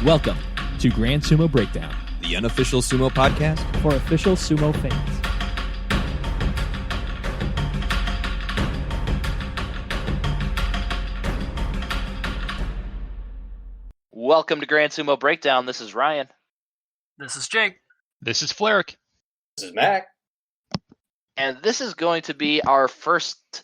Welcome to Grand Sumo Breakdown, the unofficial sumo podcast for official sumo fans. Welcome to Grand Sumo Breakdown. This is Ryan. This is Jake. This is Fleric. This is Mac. And this is going to be our first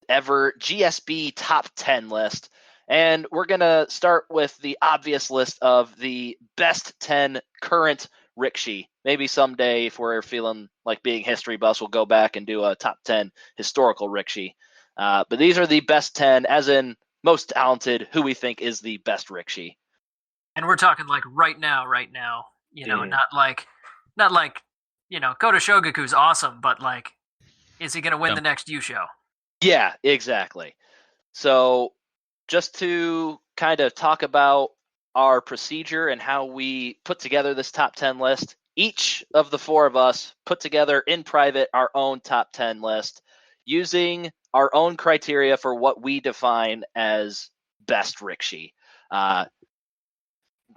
ever GSB top 10 list. And we're going to start with the obvious list of the best 10 current Rikishi. Maybe someday, if we're feeling like being history buffs, we'll go back and do a top 10 historical Rikishi. But these are the best 10, as in most talented, who we think is the best Rikishi. And we're talking like right now, you know, not like, you know, Kota Shogaku's awesome, but like, is he going to win the next Yusho? Yeah, exactly. So just to kind of talk about our procedure and how we put together this top 10 list, each of the four of us put together in private our own top 10 list using our own criteria for what we define as best Rikishi.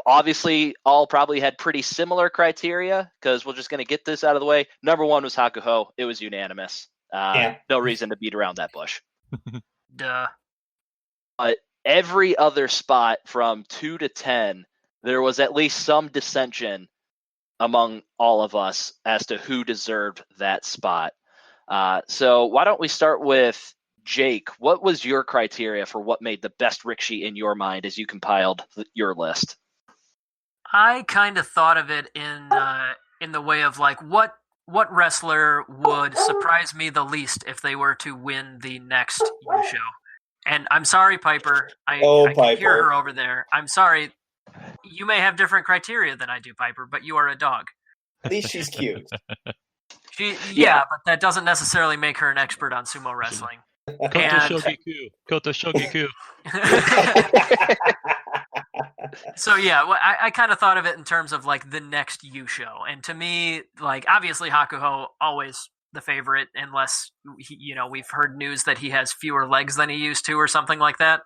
Obviously, all probably had pretty similar criteria because we're just going to get this out of the way. Number one was Hakuho. It was unanimous. No reason to beat around that bush. Duh. But every other spot from 2 to 10, there was at least some dissension among all of us as to who deserved that spot. So why don't we start with Jake? What was your criteria for what made the best Rikishi in your mind as you compiled your list? I kind of thought of it in the way of like what wrestler would surprise me the least if they were to win the next Yusho. And I'm sorry, Piper. I Piper. can hear her over there. I'm sorry. You may have different criteria than I do, Piper, but you are a dog. At least she's cute. Yeah, but that doesn't necessarily make her an expert on sumo wrestling. Kota Shogaku. So yeah, well, I kind of thought of it in terms of like the next Yusho, and to me, like obviously Hakuho always the favorite, unless we've heard news that he has fewer legs than he used to, or something like that.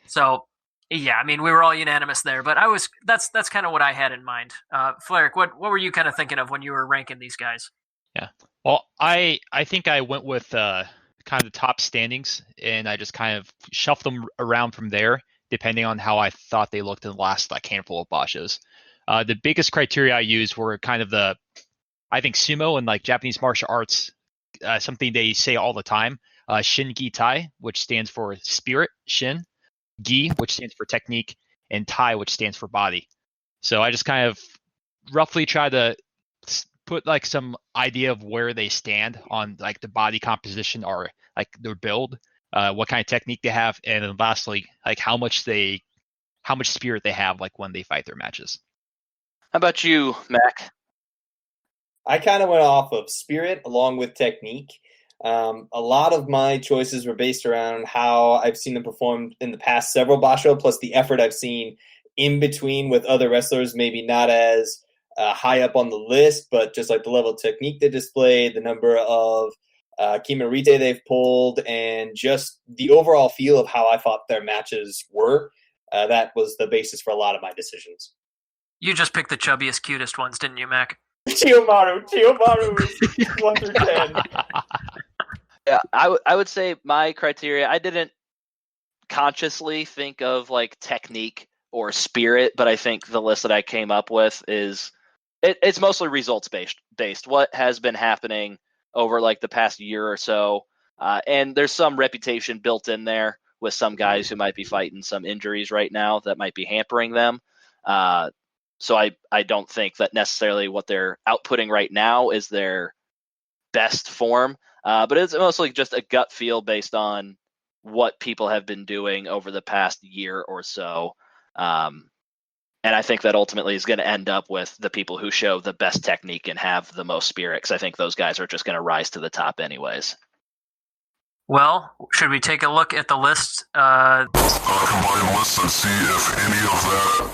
So yeah, I mean we were all unanimous there, but that's kind of what I had in mind. Fleric, what were you kind of thinking of when you were ranking these guys? Yeah, well, I think I went with kind of the top standings, and I just kind of shuffled them around from there, depending on how I thought they looked in the last handful of bashos. The biggest criteria I used were kind of I think sumo and like Japanese martial arts, something they say all the time, Shin Gi Tai, which stands for spirit, Shin, Gi, which stands for technique, and Tai, which stands for body. So I just kind of roughly try to put like some idea of where they stand on like the body composition or like their build, what kind of technique they have, and then lastly, like how much spirit they have like when they fight their matches. How about you, Mac? I kind of went off of spirit along with technique. A lot of my choices were based around how I've seen them perform in the past several basho, plus the effort I've seen in between with other wrestlers, maybe not as high up on the list, but just like the level of technique they displayed, the number of Kimarite they've pulled, and just the overall feel of how I thought their matches were. That was the basis for a lot of my decisions. You just picked the chubbiest, cutest ones, didn't you, Mac? Chiyomaru is 1 through 10. Yeah, I would say my criteria, I didn't consciously think of like technique or spirit, but I think the list that I came up with it's mostly results based. What has been happening over like the past year or so, and there's some reputation built in there with some guys who might be fighting some injuries right now that might be hampering them. So I don't think that necessarily what they're outputting right now is their best form, but it's mostly just a gut feel based on what people have been doing over the past year or so. And I think that ultimately is going to end up with the people who show the best technique and have the most spirit, because I think those guys are just going to rise to the top anyways. Well, should we take a look at the list? Combine lists and see if any of that.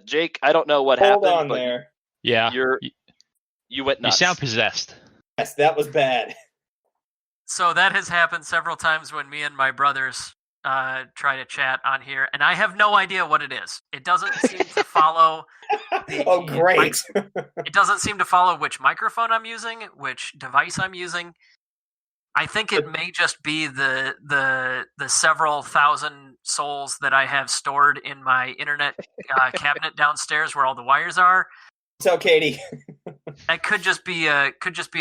Jake, I don't know what happened. Hold on but there. Yeah, you went nuts. You sound possessed. Yes, that was bad. So that has happened several times when me and my brothers try to chat on here, and I have no idea what it is. It doesn't seem to follow. Oh, great! It doesn't seem to follow which microphone I'm using, which device I'm using. I think it may just be the several thousand souls that I have stored in my internet cabinet downstairs where all the wires are. So, Katie, It could just be a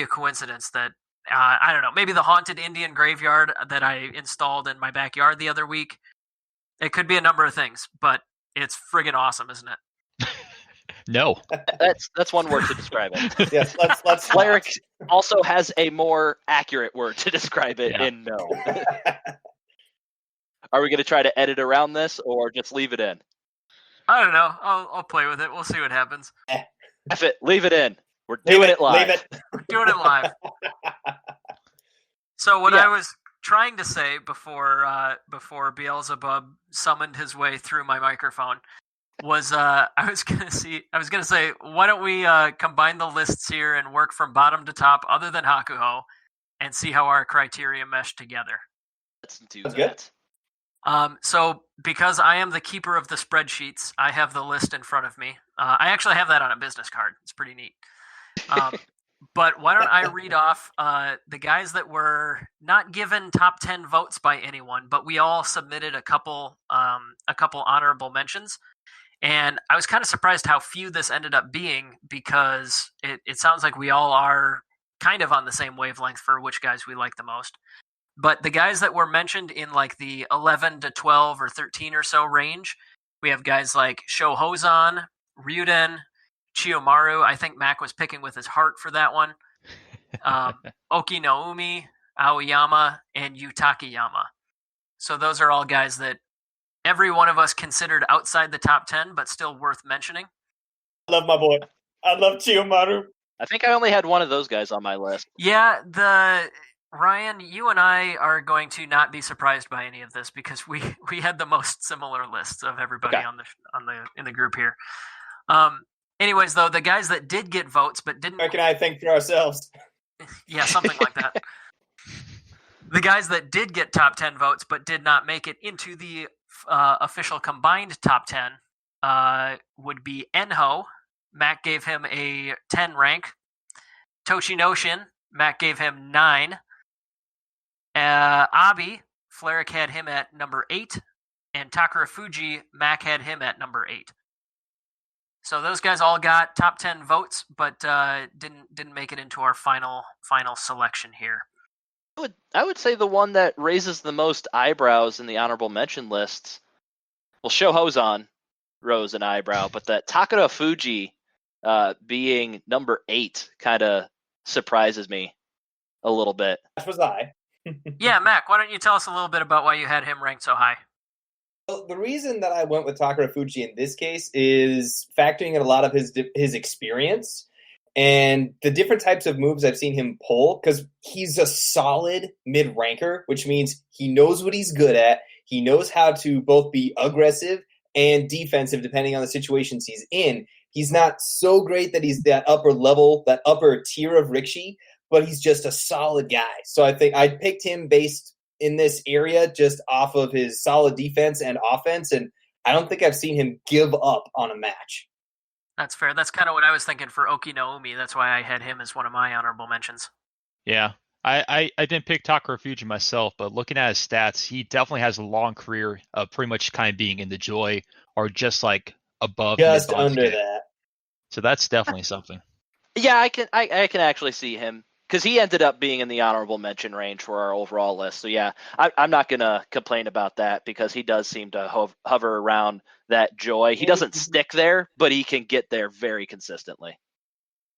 coincidence that I don't know. Maybe the haunted Indian graveyard that I installed in my backyard the other week. It could be a number of things, but it's friggin' awesome, isn't it? No. That's one word to describe it. yes, let's. Fleric also has a more accurate word to describe it Yeah. in no. Are we going to try to edit around this or just leave it in? I don't know. I'll play with it. We'll see what happens. F it, leave it in. We're doing it live. Leave it. We're doing it live. So what Yeah. I was trying to say before Beelzebub summoned his way through my microphone was I was gonna say, why don't we combine the lists here and work from bottom to top, other than Hakuho, and see how our criteria mesh together. Let's do That's that. good. So because I am the keeper of the spreadsheets, I have the list in front of me. I actually have that on a business card. It's pretty neat. But why don't I read off the guys that were not given top 10 votes by anyone, but we all submitted a couple honorable mentions. And I was kind of surprised how few this ended up being, because it sounds like we all are kind of on the same wavelength for which guys we like the most. But the guys that were mentioned in like the 11 to 12 or 13 or so range, we have guys like Sho Hozan, Ryuden, Chiyomaru. I think Mac was picking with his heart for that one. Oki Naomi, Aoyama, and Yu Takayama. So those are all guys that every one of us considered outside the top 10, but still worth mentioning. I love my boy. I love Chiyomaru. I think I only had one of those guys on my list. Yeah, Ryan, you and I are going to not be surprised by any of this, because we had the most similar lists of everybody Okay. in the group here. Anyways, though, the guys that did get votes but didn't, How can I think for ourselves? yeah, something like that. The guys that did get top 10 votes but did not make it into the official combined top 10 would be Enho. Mac gave him a 10 rank. Tochinoshin, Mac gave him 9. Abi, Fleric had him at number 8. And Takara Fuji, Mac had him at number 8. So those guys all got top 10 votes, but didn't make it into our final selection here. I would say the one that raises the most eyebrows in the honorable mention lists, well, Sho Hozan rose an eyebrow, but that Takara Fuji being number 8 kind of surprises me a little bit. That was I. Yeah, Mac, why don't you tell us a little bit about why you had him ranked so high? Well, the reason that I went with Takara Fuji in this case is factoring in a lot of his experience and the different types of moves I've seen him pull, because he's a solid mid-ranker, which means he knows what he's good at. He knows how to both be aggressive and defensive depending on the situations he's in. He's not so great that he's that upper level, that upper tier of Rikshi, but he's just a solid guy. So I think I picked him based in this area just off of his solid defense and offense, and I don't think I've seen him give up on a match. That's fair. That's kind of what I was thinking for Oki Naomi. That's why I had him as one of my honorable mentions. Yeah. I didn't pick Takara Fuji myself, but looking at his stats, he definitely has a long career of pretty much kind of being in the Joy or just like above. Just mid-bronze under kit. that. So that's definitely something. Yeah, I can actually see him, because he ended up being in the honorable mention range for our overall list. So yeah, I'm not gonna complain about that, because he does seem to hover around that Joy. He doesn't stick there, but he can get there very consistently.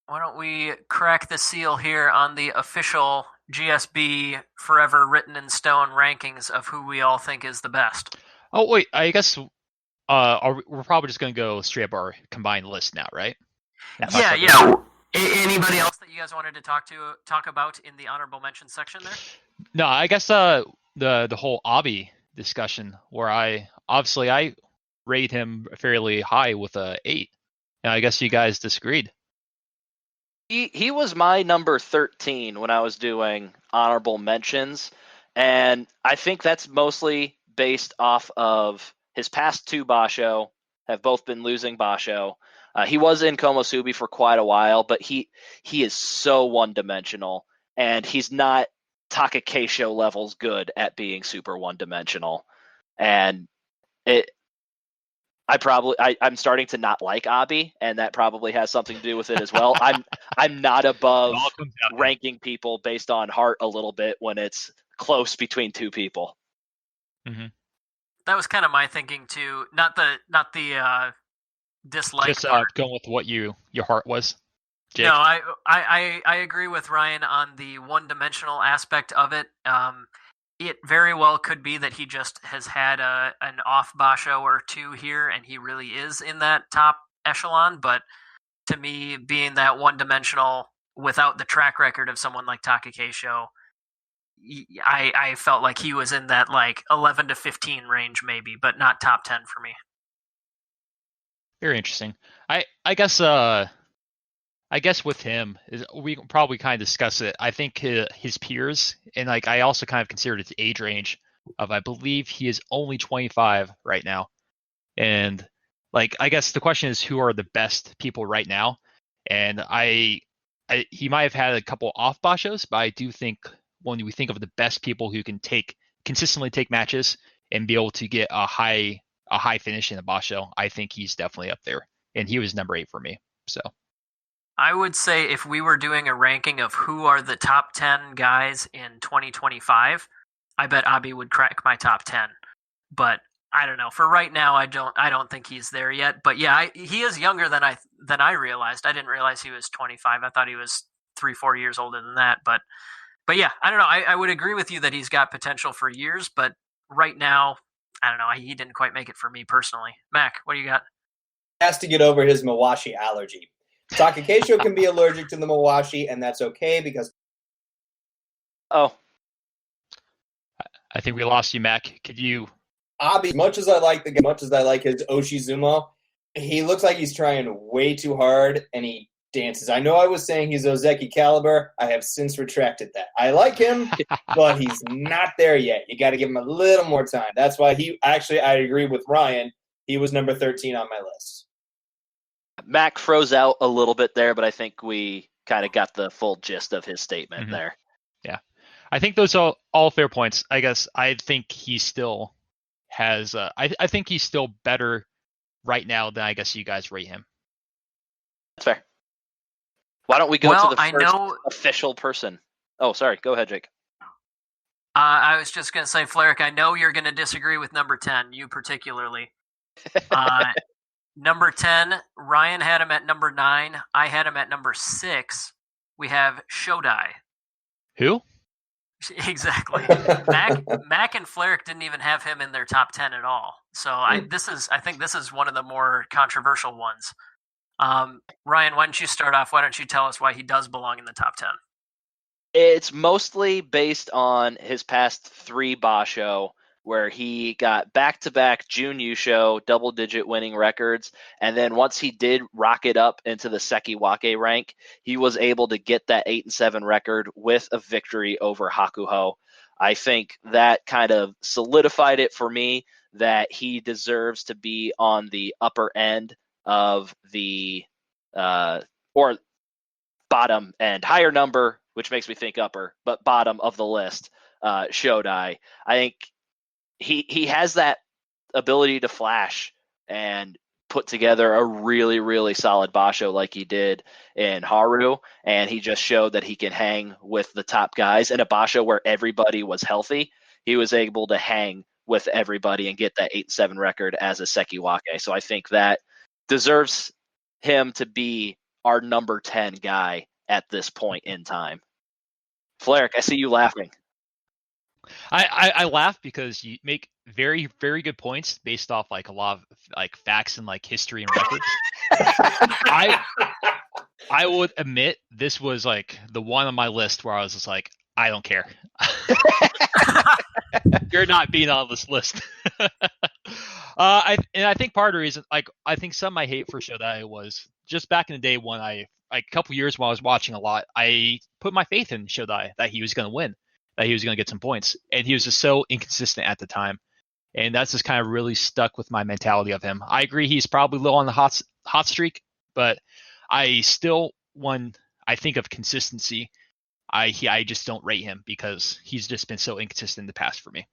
Why don't we crack the seal here on the official GSB forever written in stone rankings of who we all think is the best? Oh wait, I guess we're probably just gonna go straight up our combined list now, right? Yeah. Anybody else that you guys wanted to talk about in the honorable mention section there? No, I guess the whole Abi discussion, where I rate him fairly high with a 8. And I guess you guys disagreed. He was my number 13 when I was doing honorable mentions, and I think that's mostly based off of his past 2 Basho have both been losing Basho. He was in Komusubi for quite a while, but he is so one-dimensional, and he's not Takakeisho levels good at being super one-dimensional. And I'm starting to not like Abi, and that probably has something to do with it as well. I'm not above ranking people based on heart a little bit when it's close between 2 people. Mm-hmm. That was kind of my thinking too. Not the dislike. Just going with what your heart was. Jake? No, I agree with Ryan on the one-dimensional aspect of it. It very well could be that he just has had an off Basho or 2 here, and he really is in that top echelon. But to me, being that one-dimensional without the track record of someone like Takakeisho, I felt like he was in that like 11 to 15 range maybe, but not top 10 for me. Very interesting. I guess with him, we can probably kind of discuss it. I think his peers, and like I also kind of considered his age range of, I believe he is only 25 right now. And like, I guess the question is, who are the best people right now? And he might have had a couple off Bashos, but I do think when we think of the best people who can consistently take matches and be able to get a high finish in a Basho, I think he's definitely up there. And he was number 8 for me. So I would say if we were doing a ranking of who are the top 10 guys in 2025, I bet Abi would crack my top 10. But I don't know. For right now, I don't think he's there yet. But yeah, he is younger than I realized. I didn't realize he was 25. I thought he was 3-4 years older than that. But yeah, I don't know. I would agree with you that he's got potential for years. But right now, I don't know. He didn't quite make it for me personally. Mac, what do you got? He has to get over his Mawashi allergy. Takakeisho can be allergic to the Mawashi, and that's okay because. Oh, I think we lost you, Mac. Could you? Abi, as much as I like his Oshizumo, he looks like he's trying way too hard, and he dances. I know I was saying he's Ozeki caliber. I have since retracted that. I like him, but he's not there yet. You got to give him a little more time. That's why I agree with Ryan. He was number 13 on my list. Mac froze out a little bit there, but I think we kind of got the full gist of his statement there. Yeah. I think those are all fair points. I guess I think he still has I think he's still better right now than I guess you guys rate him. That's fair. Why don't we go to the first official person? Oh, sorry. Go ahead, Jake. I was just going to say, Fleric, I know you're going to disagree with number 10, you particularly. Number 10, Ryan had him at number 9. I had him at number 6. We have Shodai. Who? Exactly. Mac and Fleric didn't even have him in their top 10 at all. So I think this is one of the more controversial ones. Ryan, why don't you start off? Why don't you tell us why he does belong in the top 10? It's mostly based on his past 3 Basho, where he got back-to-back Jun Yusho double-digit winning records, and then once he did rocket up into the Sekiwake rank, he was able to get that 8-7 record with a victory over Hakuho. I think that kind of solidified it for me that he deserves to be on the upper end of the or bottom end, higher number, which makes me think upper, but bottom of the list, Shodai. I think he has that ability to flash and put together a really, really solid Basho like he did in Haru, and he just showed that he can hang with the top guys. In a Basho where everybody was healthy, he was able to hang with everybody and get that 8-7 record as a Sekiwake. So I think that deserves him to be our number 10 guy at this point in time. Fleric, I see you laughing. I laugh because you make very, very good points based off like a lot of like facts and like history and records. I would admit this was like the one on my list where I was just like, I don't care. You're not being on this list. I think part of the reason, like, I think some of my hate for Shodai was just back in the day when a couple years when I was watching a lot, I put my faith in Shodai that he was going to win, that he was going to get some points, and he was just so inconsistent at the time. And that's just kind of really stuck with my mentality of him. I agree he's probably low on the hot streak, but I still, when I think of consistency, I just don't rate him because he's just been so inconsistent in the past for me.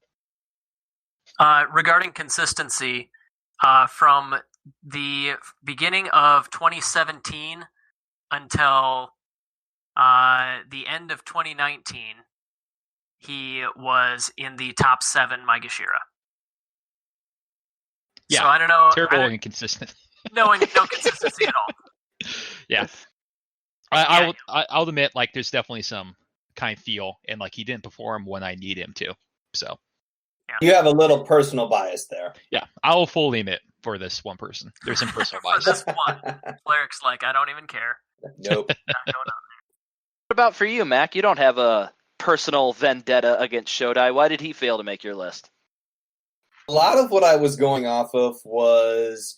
Regarding consistency, from the beginning of 2017 until the end of 2019, he was in the top 7 Maegashira. Yeah, so I don't know. Terrible and inconsistent. No consistency at all. Yeah. I'll admit, like, there's definitely some kind of feel, and like he didn't perform when I need him to. So you have a little personal bias there. Yeah, I'll fully admit for this one person, there's some personal bias. For this one, Cleric's like, I don't even care. Nope. Not going on. What about for you, Mac? You don't have a personal vendetta against Shodai. Why did he fail to make your list? A lot of what I was going off of was,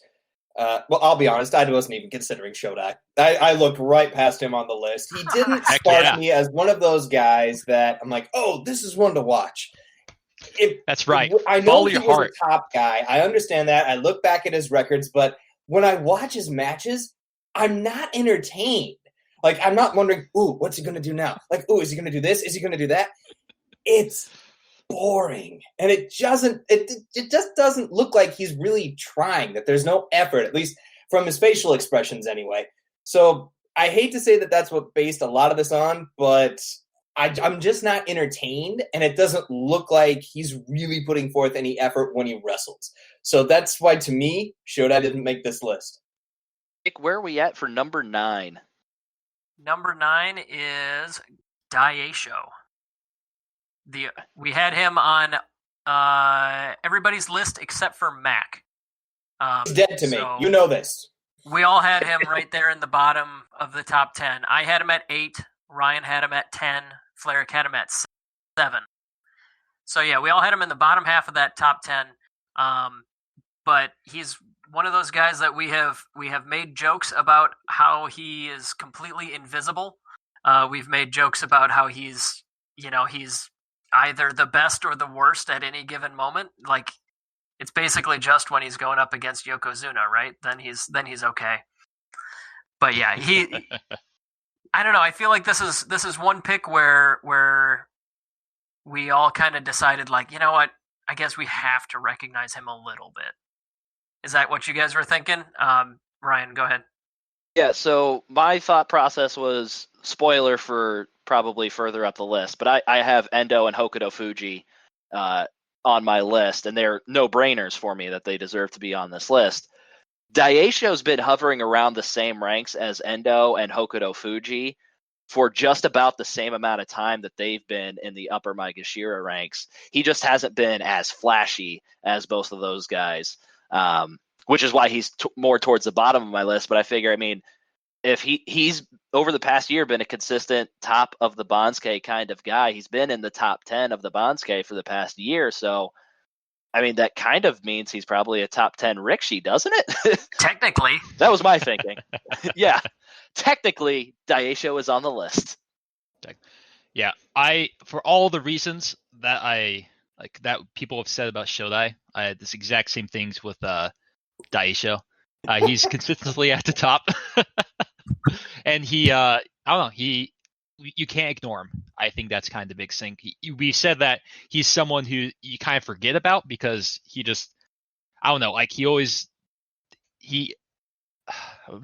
well, I'll be honest, I wasn't even considering Shodai. I looked right past him on the list. He didn't spark me as one of those guys that I'm like, oh, this is one to watch. That's right. I know Follow he your was heart. a top guy. I understand that. I look back at his records, but when I watch his matches, I'm not entertained. Like, I'm not wondering, ooh, what's he going to do now? Like, ooh, is he going to do this? Is he going to do that? It's boring. And it just doesn't look like he's really trying, that there's no effort, at least from his facial expressions anyway. So I hate to say that that's what based a lot of this on, but I'm just not entertained, and it doesn't look like he's really putting forth any effort when he wrestles. So that's why, to me, Shodai didn't make this list. Nick, where are we at for number 9? Number 9 is Daisho. We had him on everybody's list except for Mac. He's dead to me. You know this. We all had him right there in the bottom of the top 10. I had him at 8. Ryan had him at 10. Fleric had him at 7. So yeah, we all had him in the bottom half of that top 10. But he's one of those guys that we have made jokes about how he is completely invisible. We've made jokes about how he's either the best or the worst at any given moment. Like, it's basically just when he's going up against Yokozuna, right? Then he's okay. But yeah, I don't know. I feel like this is one pick where we all kind of decided, like, you know what? I guess we have to recognize him a little bit. Is that what you guys were thinking? Ryan, go ahead. Yeah, so my thought process was, spoiler for probably further up the list, but I have Endo and Hokuto Fuji on my list, and they're no-brainers for me that they deserve to be on this list. Daisho's been hovering around the same ranks as Endo and Hokuto Fuji for just about the same amount of time that they've been in the upper Maegashira ranks. He just hasn't been as flashy as both of those guys, which is why he's more towards the bottom of my list. But I figure, I mean, if he's over the past year been a consistent top of the Bansuke kind of guy, he's been in the top 10 of the Bansuke for the past year. So, I mean, that kind of means he's probably a top 10 Rikishi, doesn't it? Technically. That was my thinking. Yeah. Technically, Daisho is on the list. Yeah. For all the reasons that that people have said about Shodai, I had this exact same things with Daisho. He's consistently at the top. And he, I don't know, you can't ignore him. I think that's kind of the big thing. We said that he's someone who you kind of forget about because he just, I don't know, like I'm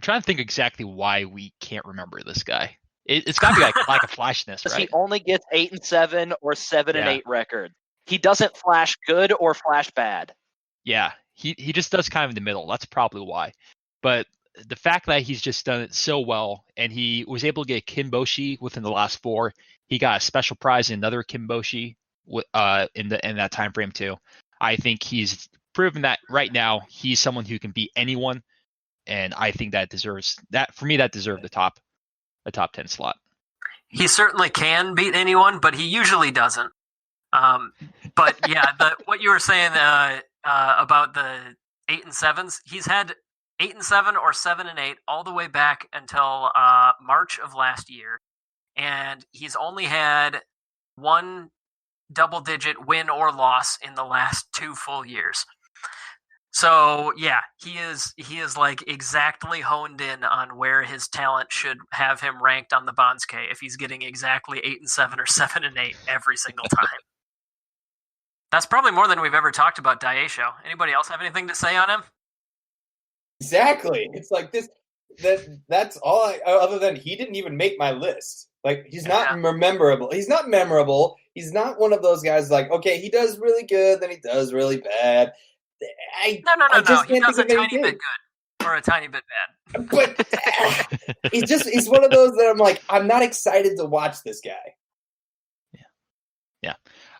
trying to think exactly why we can't remember this guy. It's got to be like lack of flashness, right? He only gets 8-7 or 7-8 record. He doesn't flash good or flash bad. Yeah, he just does kind of in the middle. That's probably why. But the fact that he's just done it so well, and he was able to get Kimboshi within the last 4, he got a special prize in another Kimboshi in that time frame too. I think he's proven that right now he's someone who can beat anyone, and I think that deserves that. For me, that deserved a top 10 slot. He certainly can beat anyone, but he usually doesn't. But yeah, what you were saying about the 8 and 7s, he's had 8 and 7 or 7 and 8 all the way back until March of last year, and he's only had one double-digit win or loss in the last 2 full years. So yeah, he is like exactly honed in on where his talent should have him ranked on the Bansuke if he's getting exactly 8-7 or 7-8 every single time. That's probably more than we've ever talked about Daisho. Anybody else have anything to say on him? Exactly. It's like this. That's all. Other than he didn't even make my list. Like he's not memorable. He's not memorable. He's not one of those guys. Like okay, he does really good, then he does really bad. No. He does a tiny bit good or a tiny bit bad. But he's one of those that I'm like, I'm not excited to watch this guy. Yeah.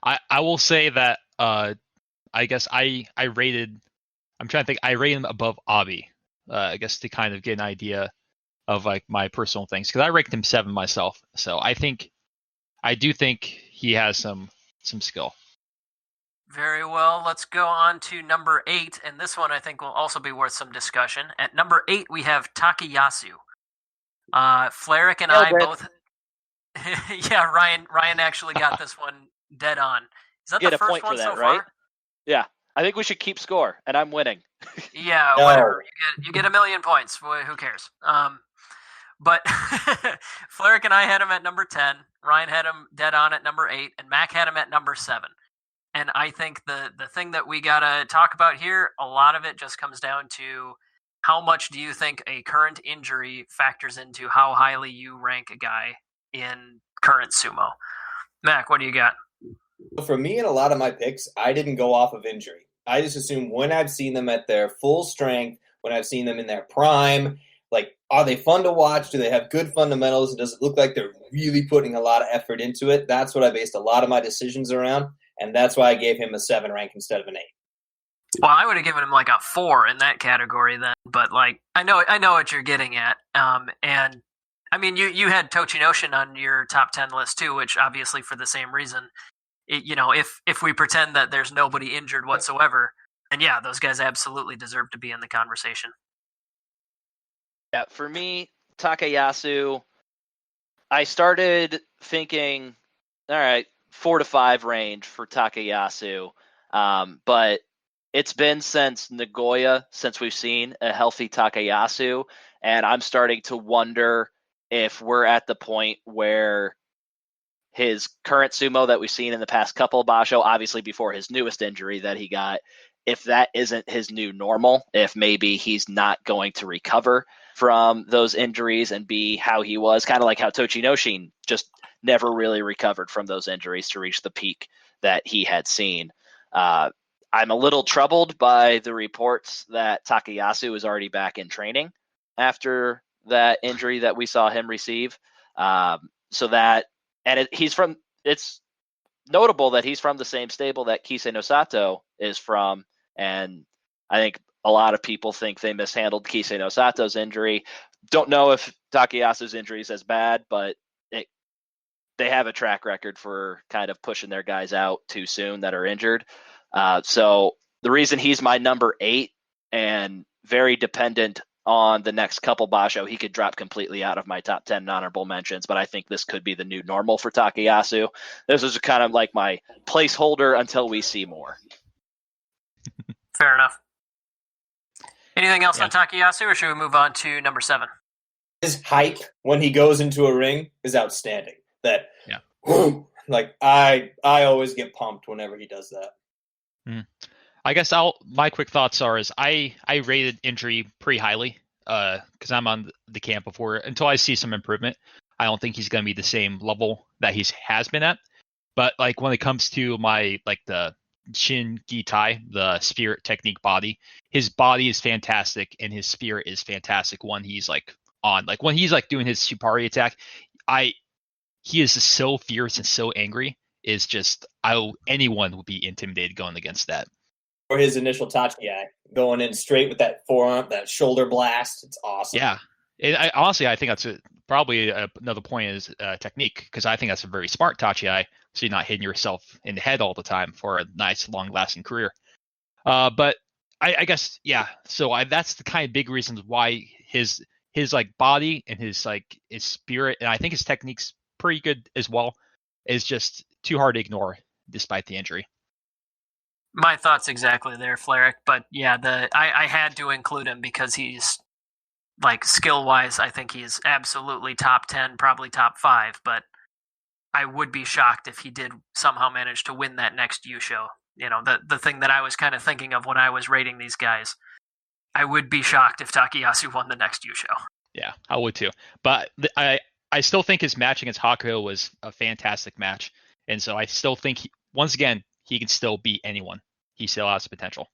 I will say that I guess I rated. I'm trying to think. I rated him above Abi. I guess to kind of get an idea of like my personal things because I ranked him 7 myself. So I do think he has some skill. Very well. Let's go on to number 8, and this one I think will also be worth some discussion. At number 8, we have Takayasu. Fleric and I both. Yeah, Ryan actually got this one dead on. Is that you the get a first point one for that, so right? far? Yeah, I think we should keep score, and I'm winning. Yeah, No. whatever. You get 1,000,000 points. Who cares? But Fleric and I had him at number 10. Ryan had him dead on at number 8, and Mac had him at number 7. And I think the thing that we gotta talk about here, a lot of it just comes down to how much do you think a current injury factors into how highly you rank a guy in current sumo. Mac, what do you got? For me and a lot of my picks, I didn't go off of injury. I just assume when I've seen them at their full strength, when I've seen them in their prime, like, are they fun to watch? Do they have good fundamentals? Does it look like they're really putting a lot of effort into it? That's what I based a lot of my decisions around, and that's why I gave him a 7 rank instead of an 8. Well, I would have given him like a 4 in that category then, but like I know what you're getting at. And I mean, you had Tochinoshin on your top 10 list too, which obviously for the same reason. If we pretend that there's nobody injured whatsoever, then yeah, those guys absolutely deserve to be in the conversation. Yeah, for me, Takayasu, I started thinking, all right, 4 to 5 range for Takayasu, but it's been since Nagoya since we've seen a healthy Takayasu, and I'm starting to wonder if we're at the point where his current sumo that we've seen in the past couple of basho, obviously before his newest injury that he got, if that isn't his new normal, if maybe he's not going to recover from those injuries and be how he was, kind of like how Tochinoshin just never really recovered from those injuries to reach the peak that he had seen. I'm a little troubled by the reports that Takayasu is already back in training after that injury that we saw him receive. It's notable that he's from the same stable that Kisei no Sato is from, and I think a lot of people think they mishandled Kisei no Sato's injury. Don't know if Takayasu's injury is as bad, but they have a track record for kind of pushing their guys out too soon that are injured. So the reason he's my number 8 and very dependent on the next couple basho, he could drop completely out of my top 10 honorable mentions, but I think this could be the new normal for Takayasu. This is kind of like my placeholder until we see more. Fair enough. Anything else on Takayasu, or should we move on to number 7? His hype when he goes into a ring is outstanding. Like I always get pumped whenever he does that. I guess my quick thoughts are I rated injury pretty highly because I'm on the camp before until I see some improvement. I don't think he's going to be the same level that he has been at. But like when it comes to my like the Shin Gitai, the spirit technique body, his body is fantastic and his spirit is fantastic when he's like on. Like when he's like doing his Shipari attack, he is just so fierce and so angry. Is just anyone would be intimidated going against that. Or his initial Tachi going in straight with that forearm, that shoulder blast. It's awesome. Yeah. Honestly, I think that's probably another point is technique, because I think that's a very smart Tachi, so you're not hitting yourself in the head all the time for a nice, long-lasting career. But I guess, yeah, so that's the kind of big reasons why his like body and his spirit, and I think his technique's pretty good as well, is just too hard to ignore. despite the injury. My thoughts exactly there, Flerick. But yeah, I had to include him because he's like skill wise, I think he's absolutely top 10, probably top 5. But I would be shocked if he did somehow manage to win that next U show. You know, the thing that I was kind of thinking of when I was rating these guys. I would be shocked if Takayasu won the next U show. Yeah, I would too. But I still think his match against Hakuho was a fantastic match. And so I still think, once again, he can still beat anyone. He still has potential.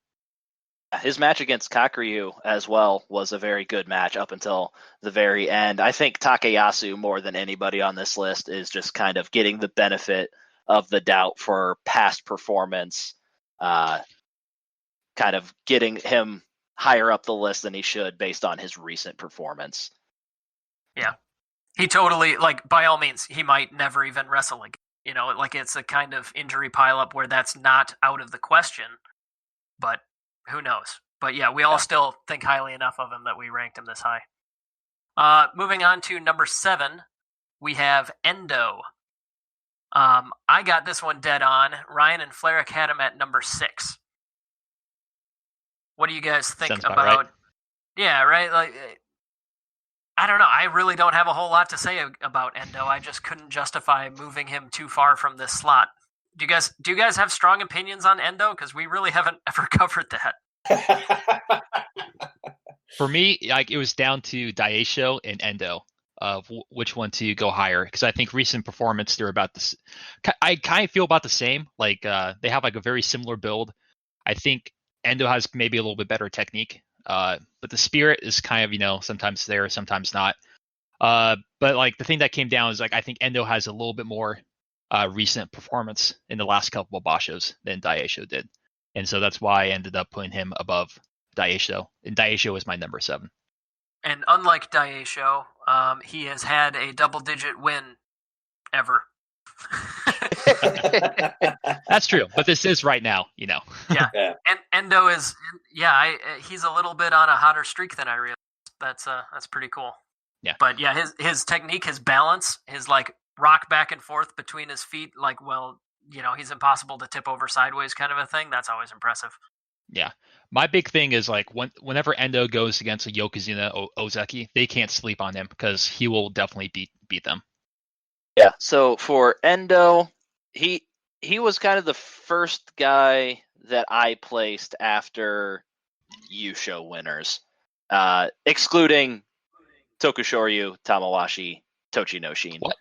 His match against Kakuryu as well was a very good match up until the very end. I think Takayasu, more than anybody on this list, is just kind of getting the benefit of the doubt for past performance, kind of getting him higher up the list than he should based on his recent performance. Yeah. He totally, like, by all means, he might never even wrestle again. You know, like it's a kind of injury pileup where that's not out of the question, but who knows? But yeah, we all still think highly enough of him that we ranked him this high. Moving on to number 7, we have Endo. I got this one dead on. Ryan and Flerick had him at number 6. What do you guys think Sounds about? right. Yeah, right. Like, I don't know. I really don't have a whole lot to say about Endo. I just couldn't justify moving him too far from this slot. Do you guys have strong opinions on Endo? Because we really haven't ever covered that. For me, like, it was down to Daisho and Endo of which one to go higher, because I think recent performance, they're about this. I kind of feel about the same. Like they have like a very similar build. I think Endo has maybe a little bit better technique, but the spirit is kind of, you know, sometimes there, sometimes not. But like the thing that came down is like I think Endo has a little bit more recent performance in the last couple of Bashos than Daisho did, and so that's why I ended up putting him above Daisho, and Daisho was my number 7. And unlike Daisho, he has had a double-digit win ever. That's true, but this is right now, you know. Yeah. And Endo is, he's a little bit on a hotter streak than I realized. That's pretty cool. Yeah. But yeah, his technique, his balance, his like rock back and forth between his feet, like, well, you know, he's impossible to tip over sideways kind of a thing. That's always impressive. Yeah. My big thing is like whenever Endo goes against a Yokozuna or Ozeki, they can't sleep on him because he will definitely beat them. Yeah. So for Endo, he was kind of the first guy that I placed after Yusho winners, excluding Tokushoryu, Tamawashi, Tochinoshin. What?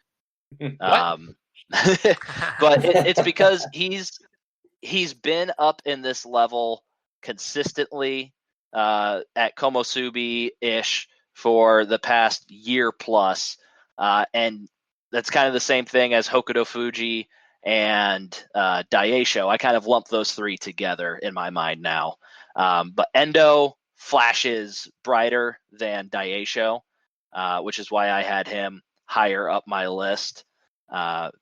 But it's because he's been up in this level consistently at Komosubi-ish for the past year plus, and that's kind of the same thing as Hokuto Fuji and Daisho. I kind of lump those 3 together in my mind now. But Endo flashes brighter than Daisho, which is why I had him higher up my list. But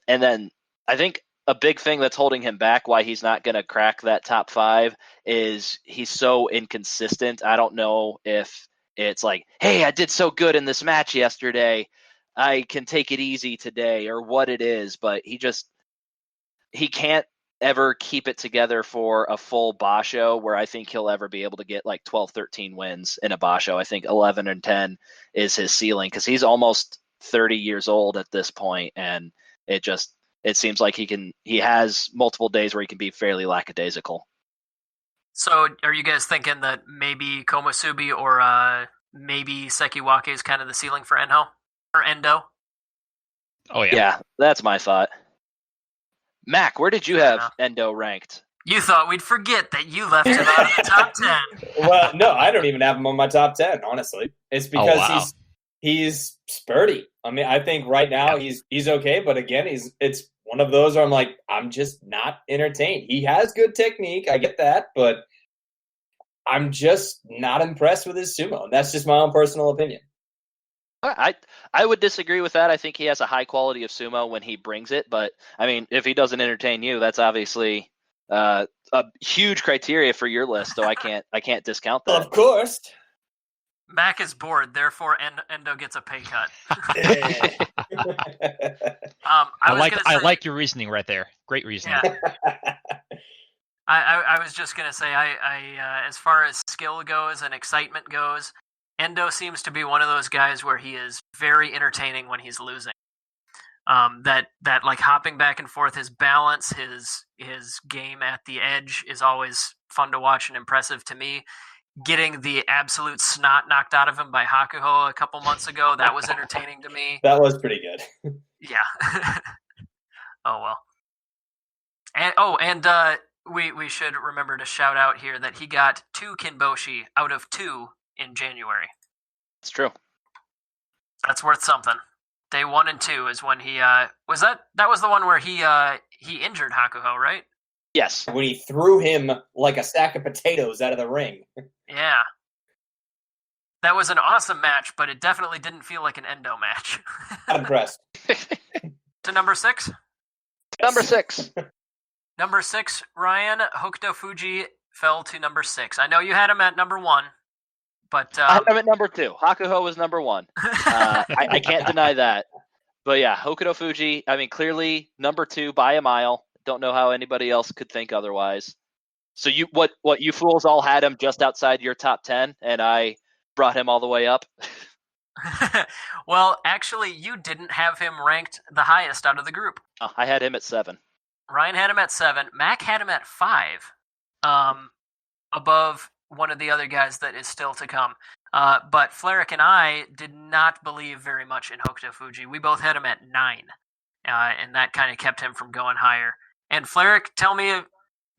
then I think a big thing that's holding him back, why he's not going to crack that top 5, is he's so inconsistent. I don't know if it's like, hey, I did so good in this match yesterday, I can take it easy today, or what it is, but he can't ever keep it together for a full Basho, where I think he'll ever be able to get like 12, 13 wins in a Basho. I think 11 and 10 is his ceiling, because he's almost 30 years old at this point, and it seems like he has multiple days where he can be fairly lackadaisical. So are you guys thinking that maybe Komosubi or maybe Sekiwake is kind of the ceiling for Endo? Oh yeah. Yeah, that's my thought. Mac, where did you have Endo ranked? You thought we'd forget that you left him out of the top 10. Well, no, I don't even have him on my top 10, honestly. It's because he's spurty. I mean, I think right now he's okay, but again, it's one of those where I'm like, I'm just not entertained. He has good technique, I get that, but I'm just not impressed with his sumo. That's just my own personal opinion. I would disagree with that. I think he has a high quality of sumo when he brings it, but I mean, if he doesn't entertain you, that's obviously a huge criteria for your list. So I can't discount that. Of course. Mac is bored, therefore Endo gets a pay cut. I like your reasoning right there. Great reasoning. Yeah. I was just gonna say, I as far as skill goes and excitement goes, Endo seems to be one of those guys where he is very entertaining when he's losing. That like hopping back and forth, his balance, his game at the edge is always fun to watch and impressive to me. Getting the absolute snot knocked out of him by Hakuho a couple months ago, that was entertaining to me. That was pretty good. Yeah. Oh well. And we should remember to shout out here that he got 2 Kinboshi out of 2 in January. It's true. That's worth something. Day 1 and 2 is when he was that was the one where he injured Hakuho, right? Yes. When he threw him like a sack of potatoes out of the ring. Yeah. That was an awesome match, but it definitely didn't feel like an Endo match. Not impressed. To number 6? Number 6. Number 6, Ryan, Hokuto Fuji fell to number 6. I know you had him at number 1, but I had him at number 2. Hakuho was number 1. I can't deny that. But yeah, Hokuto Fuji, I mean, clearly number 2 by a mile. Don't know how anybody else could think otherwise. So you what you fools all had him just outside your top 10, and I brought him all the way up? Well, actually, you didn't have him ranked the highest out of the group. Oh, I had him at 7. Ryan had him at 7. Mac had him at 5, above one of the other guys that is still to come. But Fleric and I did not believe very much in Hokuto Fuji. We both had him at 9, and that kind of kept him from going higher. And Fleric, tell me...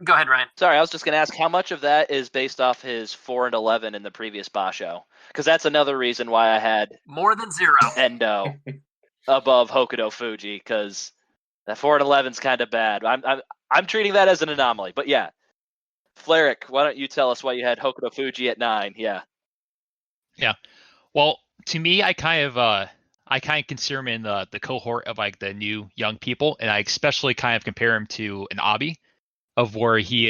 Go ahead, Ryan. Sorry, I was just going to ask how much of that is based off his 4 and 11 in the previous Basho, because that's another reason why I had more than 0 Endo above Hokuto Fuji, because that 4 and 11 is kind of bad. I'm treating that as an anomaly, but yeah. Fleric, why don't you tell us why you had Hokuto Fuji at 9? Yeah. Yeah. Well, to me, I kind of consider him in the cohort of like the new young people, and I especially kind of compare him to an Abi, of where he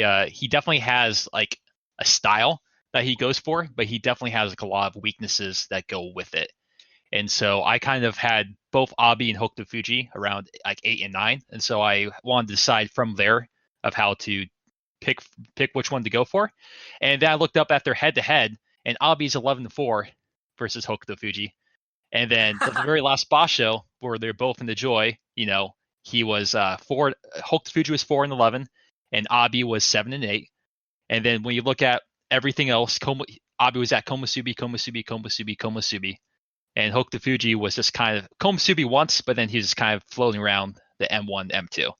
definitely has like a style that he goes for, but he definitely has like a lot of weaknesses that go with it. And so I kind of had both Abi and Hokuto Fuji around like 8 and 9, and so I wanted to decide from there of how to pick which one to go for. And then I looked up at their head-to-head, and Abi's 11-4 versus Hokuto Fuji. And then the very last Basho, where they're both in the Joy, he was Hokuto Fuji was 4 and 11, and Abi was 7 and 8. And then when you look at everything else, Abi was at Komusubi, and Hokuto Fuji was just kind of Komusubi once, but then he's just kind of floating around the M1, M2.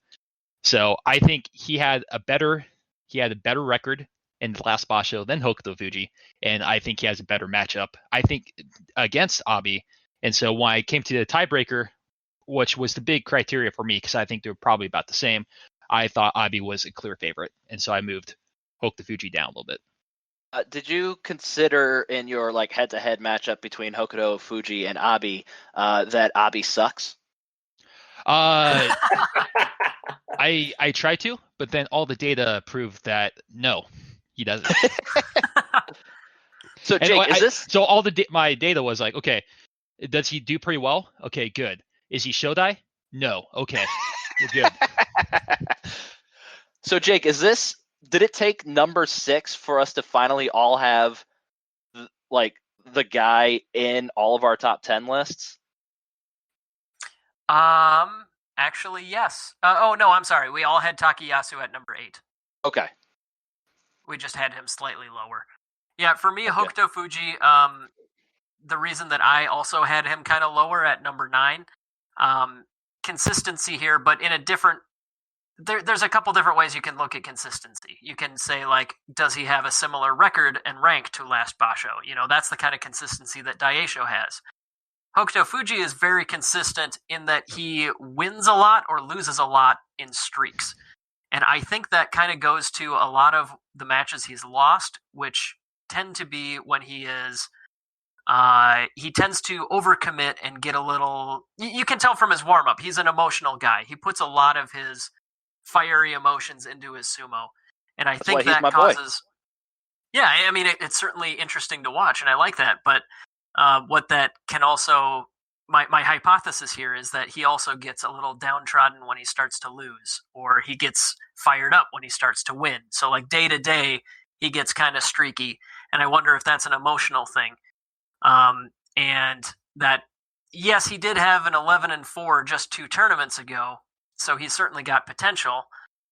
So I think he had a better record in the last Basho than Hokuto Fuji, and I think he has a better matchup, I think, against Abi. And so when I came to the tiebreaker, which was the big criteria for me, because I think they were probably about the same, I thought Abi was a clear favorite, and so I moved Hokuto Fuji down a little bit. Did you consider in your like head-to-head matchup between Hokuto Fuji and Abi that Abi sucks? I tried to, but then all the data proved that no, he doesn't. So Jake, so my data was like, okay, does he do pretty well? Okay, good. Is he Shodai? No. Okay, you're good. So Jake, did it take number 6 for us to finally all have the guy in all of our top 10 lists? Actually, yes. Oh no, I'm sorry. We all had Takayasu at number 8. Okay. We just had him slightly lower. Yeah, for me, okay. Hokuto Fuji, the reason that I also had him kind of lower at number 9, consistency here, but in a different... There's a couple different ways you can look at consistency. You can say, like, does he have a similar record and rank to last Basho? That's the kind of consistency that Daisho has. Hokuto Fuji is very consistent in that he wins a lot or loses a lot in streaks. And I think that kind of goes to a lot of the matches he's lost, which tend to be when he is... he tends to overcommit and get a little... You can tell from his warm-up, he's an emotional guy. He puts a lot of his fiery emotions into his sumo. And I think that causes... Yeah, I mean, it's certainly interesting to watch, and I like that. But what that can also, my hypothesis here is that he also gets a little downtrodden when he starts to lose, or he gets fired up when he starts to win. So, like, day to day, he gets kind of streaky, and I wonder if that's an emotional thing. And that, yes, he did have an 11-4 just 2 tournaments ago, so he's certainly got potential.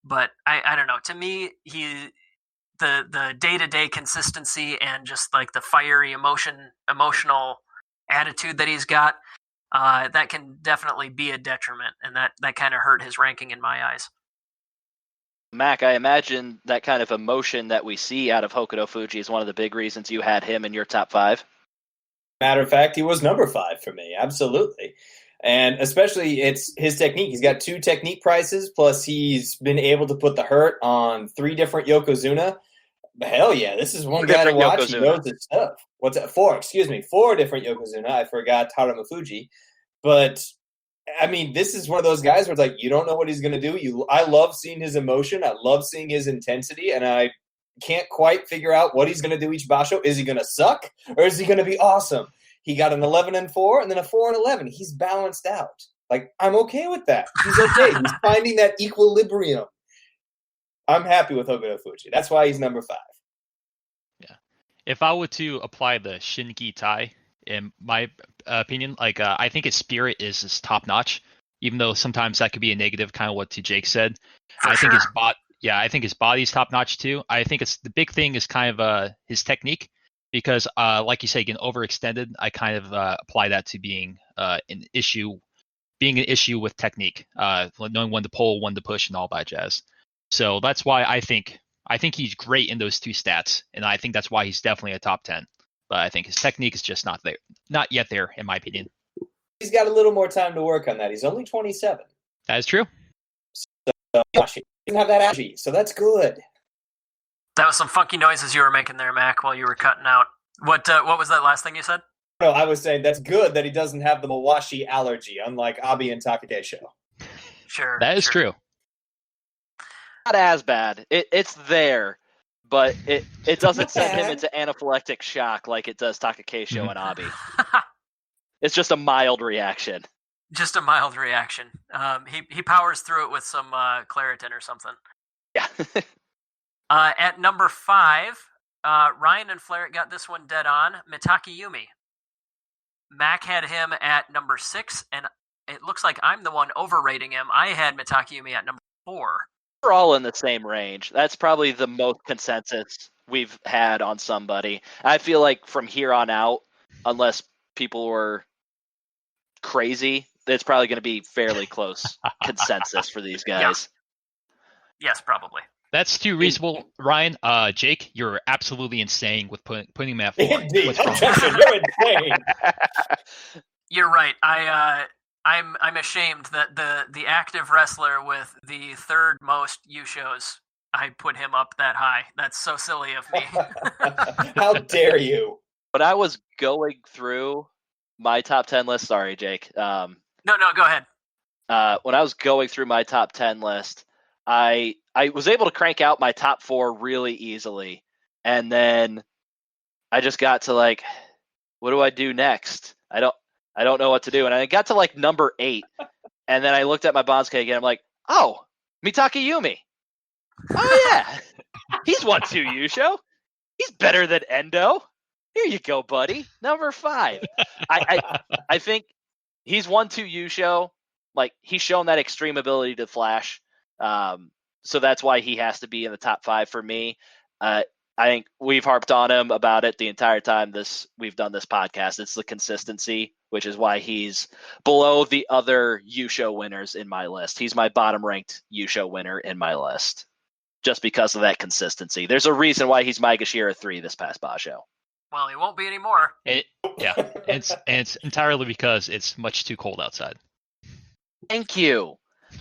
But I don't know. To me, the day-to-day consistency and just like the fiery emotional attitude that he's got, that can definitely be a detriment, and that kind of hurt his ranking in my eyes. Mac, I imagine that kind of emotion that we see out of Hokuto Fuji is one of the big reasons you had him in your top 5. Matter of fact, he was number 5 for me. Absolutely. And especially it's his technique. He's got 2 technique prices, plus he's been able to put the hurt on 3 different Yokozuna. Hell yeah, this is one guy to watch. Yokozuna. He knows his stuff. What's that? 4 different Yokozuna. I forgot Taramafuji. But, I mean, this is one of those guys where it's like, you don't know what he's going to do. I love seeing his emotion. I love seeing his intensity. And I can't quite figure out what he's going to do each basho. Is he going to suck? Or is he going to be awesome? He got an 11-4 and then a 4-11. He's balanced out. Like, I'm okay with that. He's okay. He's finding that equilibrium. I'm happy with Hokuto Fuji. That's why he's number 5. Yeah. If I were to apply the Shinki Tai, in my opinion, like I think his spirit is top notch, even though sometimes that could be a negative, kind of what Jake said. I think his body's top notch too. I think the big thing is kind of his technique, because like you say, getting overextended, I kind of apply that to being an issue with technique, knowing when to pull, when to push, and all that jazz. So that's why I think he's great in those 2 stats, and I think that's why he's definitely a top 10. But I think his technique is just not yet there, in my opinion. He's got a little more time to work on that. He's only 27. That is true. So he doesn't have that energy, so that's good. That was some funky noises you were making there, Mac, while you were cutting out. What was that last thing you said? No, I was saying that's good that he doesn't have the Mawashi allergy, unlike Abi and Takadesho. Sure. That is true. Not as bad. It's there, but it doesn't send him into anaphylactic shock like it does Takakeisho and Abi. It's just a mild reaction. Just a mild reaction. He powers through it with some Claritin or something. Yeah. At number 5, Ryan and Flaret got this one dead on. Mitaki Yumi. Mac had him at number 6, and it looks like I'm the one overrating him. I had Mitaki Yumi at number 4. We're all in the same range. That's probably the most consensus we've had on somebody. I feel like from here on out, unless people were crazy, it's probably going to be fairly close consensus for these guys. Yeah. Yes, probably. That's too reasonable, Ryan. Jake, you're absolutely insane with putting him at 4. Indeed. What's wrong? You're insane. You're right. I'm ashamed that the active wrestler with the 3rd most U-shows, I put him up that high. That's so silly of me. How dare you? When I was going through my top 10 list, sorry, Jake. No, go ahead. When I was going through my top 10 list, I was able to crank out my top 4 really easily. And then I just got to like, what do I do next? I don't know what to do. And I got to like number 8. And then I looked at my Bansuke again. I'm like, oh, Mitaki Yumi. Oh, yeah. He's won 2 U-show. He's better than Endo. Here you go, buddy. Number 5. I think he's won 2 U-show. Like, he's shown that extreme ability to flash. So that's why he has to be in the top 5 for me. I think we've harped on him about it the entire time we've done this podcast. It's the consistency, which is why he's below the other U-show winners in my list. He's my bottom-ranked U-show winner in my list, just because of that consistency. There's a reason why he's Maegashira 3 this past basho. Well, he won't be anymore. It's entirely because it's much too cold outside. Thank you.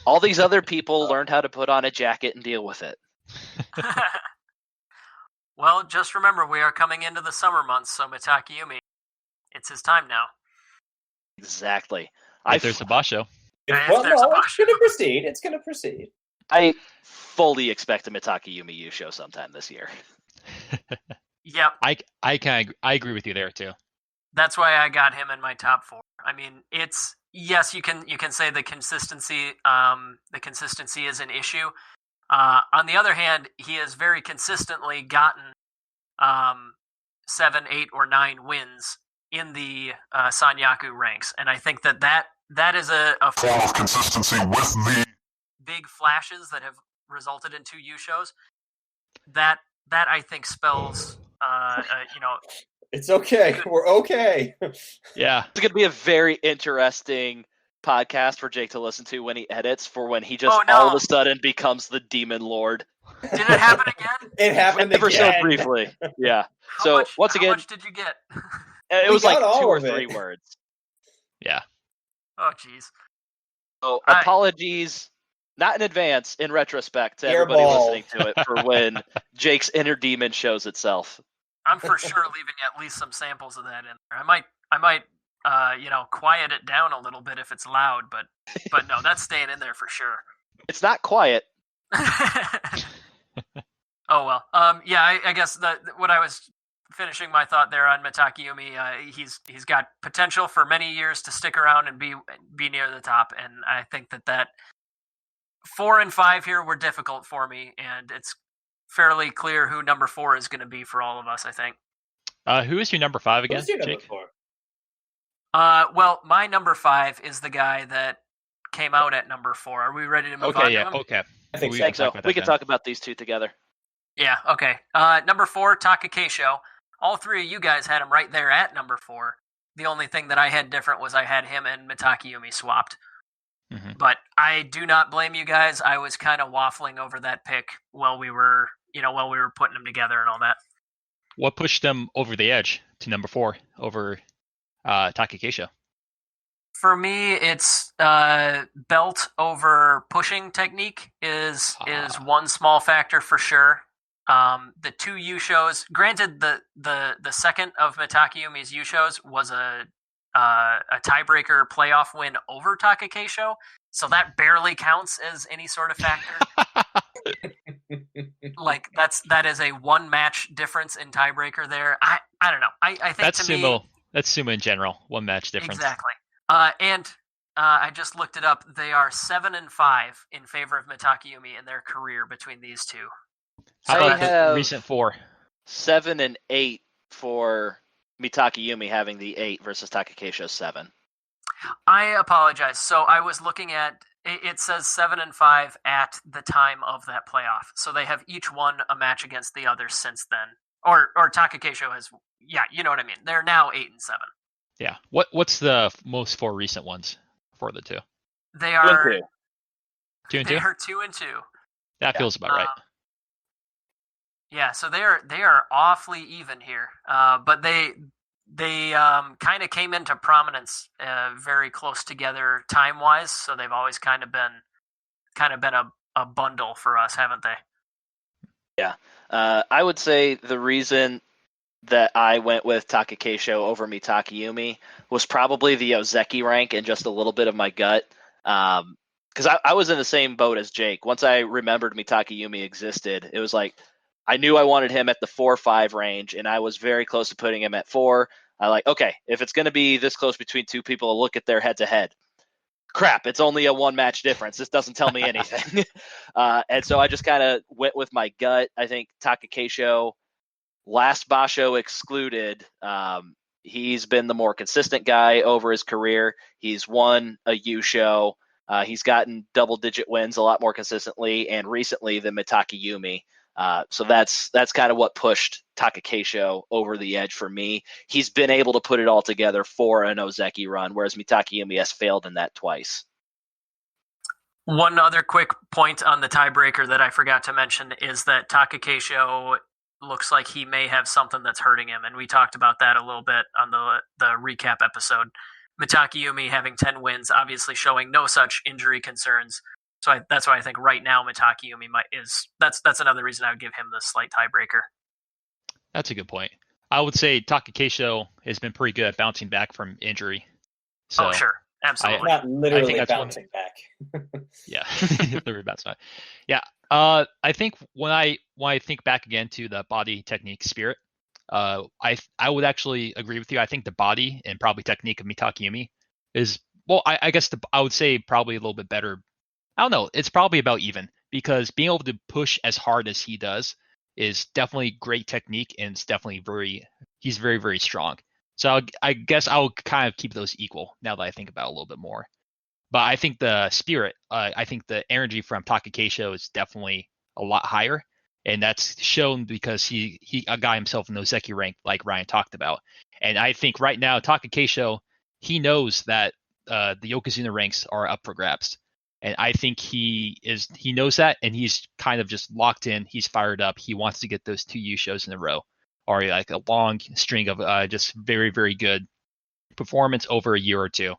All these other people learned how to put on a jacket and deal with it. Well, just remember, we are coming into the summer months, so Mitaki Yumi, it's his time now. Exactly. If there's a basho. It's going to proceed. It's going to proceed. I fully expect a Mitaki Yumi U show sometime this year. Yep. I agree with you there too. That's why I got him in my top 4. I mean, it's yes, you can say the consistency is an issue. On the other hand, he has very consistently gotten 7, 8, or 9 wins in the Sanyaku ranks, and I think that is a Form of consistency with the big flashes that have resulted in 2 U shows. That I think spells It's okay. We're okay. Yeah. It's going to be a very interesting podcast for Jake to listen to when he edits, for when he just all of a sudden becomes the Demon Lord. Did it happen again? It happened Ever so again. briefly. Yeah. How once again, much did you get? it We was like got 2 all or of it. 3 words. Yeah. Oh, jeez. So apologies, not in advance, in retrospect, to everybody Hairball. listening to it for when Jake's inner demon shows itself. I'm for sure leaving at least some samples of that in there. I might quiet it down a little bit if it's loud, but no, that's staying in there for sure. It's not quiet. Oh well. I guess what I was finishing my thought there on Mitakeumi, he's got potential for many years to stick around and be near the top, and I think that 4 and 5 here were difficult for me, and it's fairly clear who number 4 is going to be for all of us, I think. Who is your number 5 again, Who's your number Jake? 4? Well, my number 5 is the guy that came out at number 4. Are we ready to move on? Okay, to yeah, him? okay. I think We so. can talk about We that can then. talk about these 2 together. Yeah, okay. Number 4, Takakeisho. All 3 of you guys had him right there at number 4. The only thing that I had different was I had him and Mitakeumi swapped. Mhm. But I do not blame you guys. I was kind of waffling over that pick while we were putting them together and all that. What pushed them over the edge to number 4 over Takakeisho? For me, it's belt over pushing technique is one small factor for sure. The 2 U shows, granted, the second of Mitakeumi's U shows was a tiebreaker playoff win over Takakeisho, so that barely counts as any sort of factor. Like that is a 1 match difference in tiebreaker there. I don't know. I think That's to sumo. me, That's sumo in general. 1 match difference. exactly. And I just looked it up. They are 7 and 5 in favor of Mitakeumi in their career between these 2. How I about the have- recent 4? 7 and 8 for Mitakeumi having the 8 versus Takakeisho's 7. I apologize. So I was looking at it says 7 and 5 at the time of that playoff. So they have each won a match against the other since then. Or Takakeisho has, yeah, you know what I mean. They're now 8 and 7. Yeah. What's the most 4 recent ones for the 2? They are 2 and they 2? are 2 and 2. That feels about right. Yeah, so they are awfully even here. But they kind of came into prominence very close together time wise. So they've always kind of been a bundle for us, haven't they? Yeah. I would say the reason that I went with Takakeisho over Mitakeumi was probably the Ozeki rank and just a little bit of my gut. Because I was in the same boat as Jake. Once I remembered Mitakeumi existed, it was like I knew I wanted him at the 4-5 range, and I was very close to putting him at 4. I like, okay, if it's going to be this close between 2 people, I'll look at their head-to-head. Crap, it's only a 1-match difference. This doesn't tell me anything. And so I just kind of went with my gut. I think Takakeisho, last Basho excluded, he's been the more consistent guy over his career. He's won a U show. He's gotten double-digit wins a lot more consistently and recently than Mitakeumi. So that's kind of what pushed Takakeisho over the edge for me. He's been able to put it all together for an Ozeki run, whereas Mitakeumi has failed in that twice. One other quick point on the tiebreaker that I forgot to mention is that Takakeisho looks like he may have something that's hurting him, and we talked about that a little bit on the recap episode. Mitakeumi having 10 wins, obviously showing no such injury concerns. So that's why I think right now Mitakeumi that's another reason I would give him the slight tiebreaker. That's a good point. I would say Takakeisho has been pretty good at bouncing back from injury. So, oh, sure. Absolutely. Not literally that's bouncing back. yeah, literally bouncing back. Yeah. I think when I think back again to the body technique spirit, I would actually agree with you. I think the body and probably technique of Mitakeumi is, well, I guess I would say probably a little bit better. I don't know. It's probably about even, because being able to push as hard as he does is definitely great technique, and it's definitely he's very, very strong. So I guess I'll kind of keep those equal now that I think about it a little bit more. But I think the spirit, I think the energy from Takakeisho is definitely a lot higher. And that's shown because he got himself in the Ozeki rank, like Ryan talked about. And I think right now, Takakeisho, he knows that the Yokozuna ranks are up for grabs. And I think he knows that, and he's kind of just locked in. He's fired up. He wants to get those 2 Yushos in a row, or like a long string of just very, very good performance over a year or two.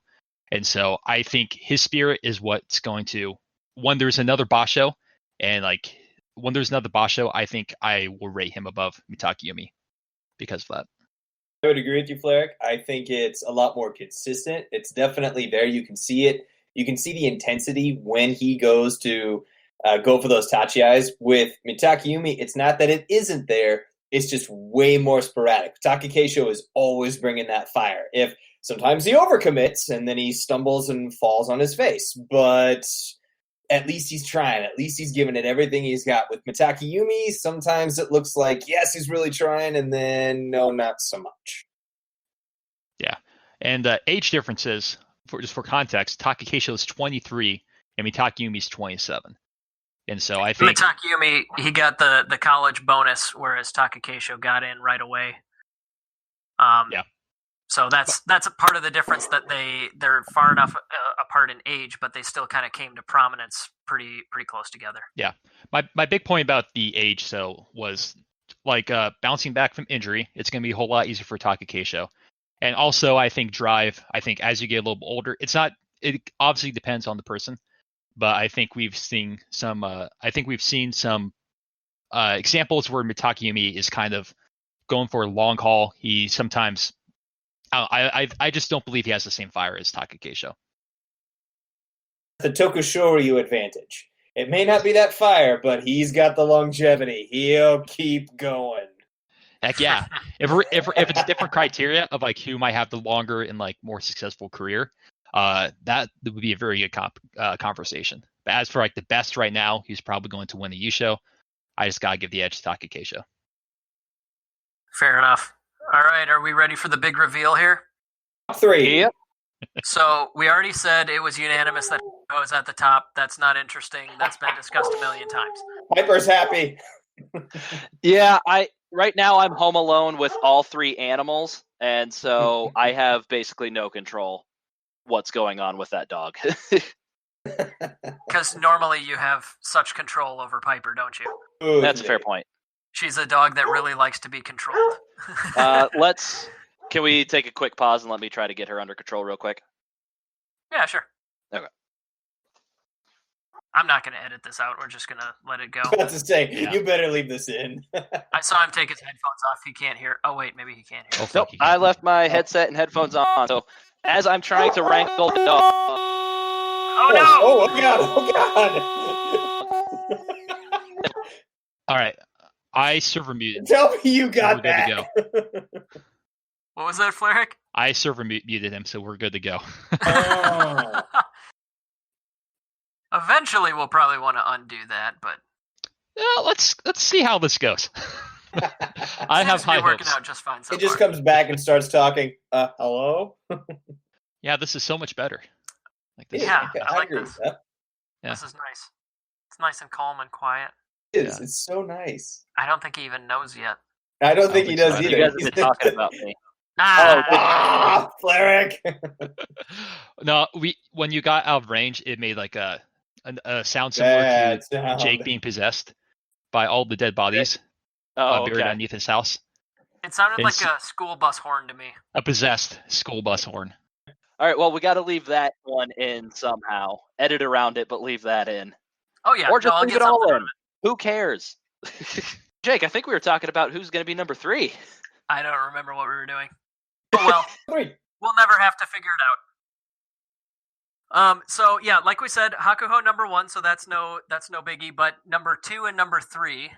And so I think his spirit is what's going to, when there's another Basho, and like when there's another Basho, I think I will rate him above Mitakeumi because of that. I would agree with you, Flarek. I think it's a lot more consistent. It's definitely there. You can see it. You can see the intensity when he goes to go for those tachi-eyes. With Mitakeumi, it's not that it isn't there. It's just way more sporadic. Takakeisho is always bringing that fire. If sometimes he overcommits and then he stumbles and falls on his face, but at least he's trying. At least he's giving it everything he's got. With Mitakeumi, sometimes it looks like, yes, he's really trying, and then no, not so much. Yeah. And age differences, for context, Takakeisho is 23 and Mitakeumi is 27. And so I think Mitakeumi, he got the college bonus, whereas Takakeisho got in right away. Yeah. So that's a part of the difference, that they're far enough apart in age, but they still kind of came to prominence pretty close together. Yeah. My big point about the age, was like bouncing back from injury. It's going to be a whole lot easier for Takakeisho. And also, I think drive. I think as you get a little bit older, it obviously depends on the person, but I think we've seen some. Examples where Mitakeumi is kind of going for a long haul. He sometimes. I just don't believe he has the same fire as Takakeisho. The Tokushoryu advantage. It may not be that fire, but he's got the longevity. He'll keep going. Heck yeah! If it's different criteria of like who might have the longer and like more successful career, that would be a very good conversation. But as for like the best right now, he's probably going to win the Yusho. I just gotta give the edge to Takakeisho. Fair enough. All right, are we ready for the big reveal here? 3. Yep. So we already said it was unanimous that Hakuho is at the top. That's not interesting. That's been discussed a million times. Piper's happy. Yeah, right now I'm home alone with all 3 animals, and so I have basically no control what's going on with that dog. Because normally you have such control over Piper, don't you? Ooh, That's a fair point. She's a dog that really likes to be controlled. Can we take a quick pause and let me try to get her under control real quick? Yeah, sure. Okay. I'm not going to edit this out. We're just going to let it go. That's to say, Yeah. You better leave this in. I saw him take his headphones off. He can't hear. Oh, wait, maybe he can't hear. Nope, I left my headset and headphones on, so as I'm trying to wrangle the dog... Oh, no! Oh, God. Oh, God. All right, I server muted. Tell me you got We're good that. to What was that, Flarick? I server muted him, so we're good to go. Oh. Eventually, we'll probably want to undo that, but Let's see how this goes. I have seems to be high working hopes. out just fine so He just far. comes back and starts talking. Hello? Yeah, this is so much better. Like this. Yeah, I like agree this. with that. Yeah. This is nice. It's nice and calm and quiet. It is. Yeah. It's so nice. I don't think he even knows yet. I don't think he think does so. either. You guys have been talking about me. Ah, Fleric. No, when you got out of range, it made like a sound similar Bad to sound. Jake being possessed by all the dead bodies Oh, buried okay. underneath his house. It sounded like It's- a school bus horn to me. A possessed school bus horn. All right, well, we got to leave that one in somehow. Edit around it, but leave that in. Oh, yeah. Or just I'll leave get it all something in. Who cares? Jake, I think we were talking about who's going to be number 3. I don't remember what we were doing. But, well, 3. we'll never have to figure it out. So yeah, like we said, Hakuho number 1, so that's no biggie. But number 2 and number 3,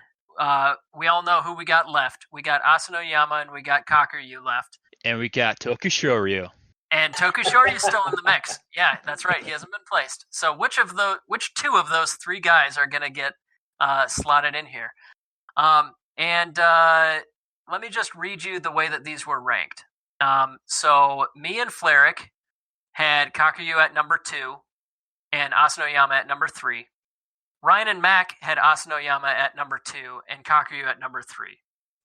we all know who we got left. We got Asanoyama and we got Kakuryu left. And we got Tokushoryu. And Tokushoryu is still in the mix. Yeah, that's right. He hasn't been placed. So which two of those three guys are going to get slotted in here? Let me just read you the way that these were ranked. So me and Fleric had Kakuryu at number 2 and Asanoyama at number 3. Ryan and Mac had Asanoyama at number 2 and Kakuryu at number 3.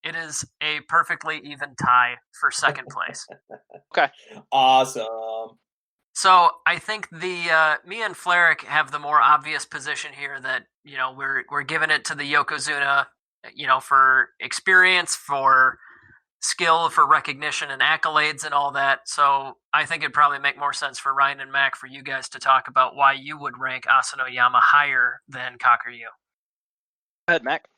It is a perfectly even tie for second place. Okay. Awesome. So I think the me and Fleric have the more obvious position here that, you know, we're giving it to the Yokozuna, you know, for experience, for skill, for recognition and accolades and all that. So I think it'd probably make more sense for Ryan and Mac for you guys to talk about why you would rank Asanoyama higher than Kakuryu. Go ahead, Mac.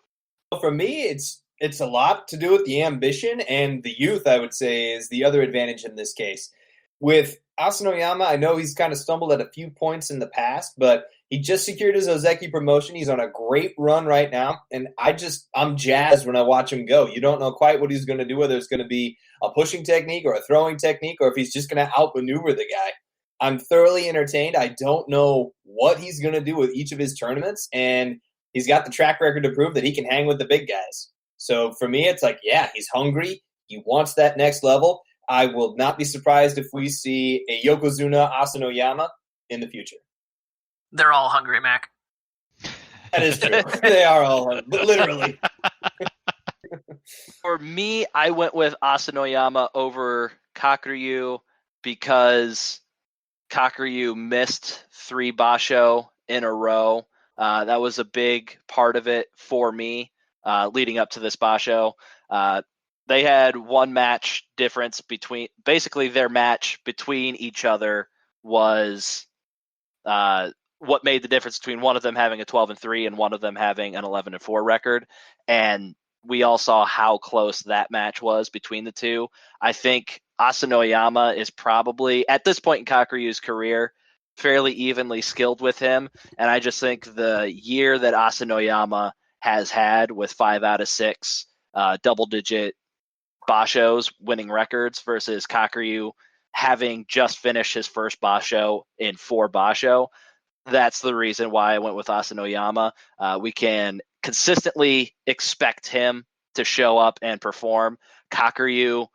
For me, it's a lot to do with the ambition, and the youth, I would say, is the other advantage in this case. With Asanoyama, I know he's kind of stumbled at a few points in the past, but he just secured his Ozeki promotion. He's on a great run right now, and I'm jazzed when I watch him go. You don't know quite what he's going to do, whether it's going to be a pushing technique or a throwing technique, or if he's just going to outmaneuver the guy. I'm thoroughly entertained. I don't know what he's going to do with each of his tournaments, and he's got the track record to prove that he can hang with the big guys. So for me, it's like, yeah, he's hungry. He wants that next level. I will not be surprised if we see a Yokozuna Asanoyama in the future. They're all hungry, Mac. That is true. They are all hungry, literally. For me, I went with Asanoyama over Kakuryu because Kakuryu missed 3 Basho in a row. That was a big part of it for me. Leading up to this Basho. They had one match difference between, basically their match between each other was what made the difference between one of them having a 12-3 and one of them having an 11-4 record. And we all saw how close that match was between the two. I think Asanoyama is probably, at this point in Kakuryu's career, fairly evenly skilled with him. And I just think the year that Asanoyama has had with 5 out of 6 double-digit Bashos winning records versus Kakuryu having just finished his first Basho in 4 Basho. That's the reason why I went with Asanoyama. We can consistently expect him to show up and perform. Kakuryu,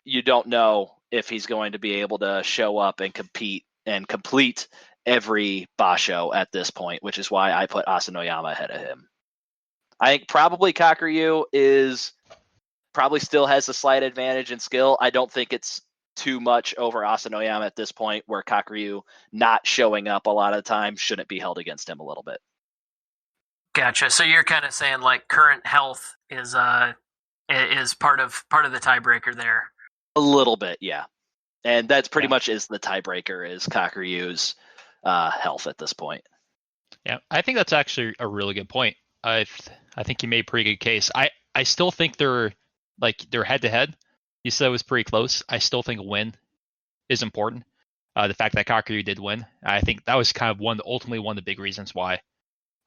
you don't know if he's going to be able to show up and compete and complete every Basho at this point, which is why I put Asanoyama ahead of him. I think probably Kakuryu probably still has a slight advantage in skill. I don't think it's too much over Asanoyama at this point, where Kakuryu not showing up a lot of the time shouldn't be held against him a little bit. Gotcha. So you're kind of saying like current health is part of the tiebreaker there. A little bit, yeah. And that's pretty much is the tiebreaker is Kakuryu's health at this point. Yeah, I think that's actually a really good point. I think you made a pretty good case. I still think they're head to head. You said it was pretty close. I still think a win is important. The fact that Kakuryu did win, I think that was kind of ultimately one of the big reasons why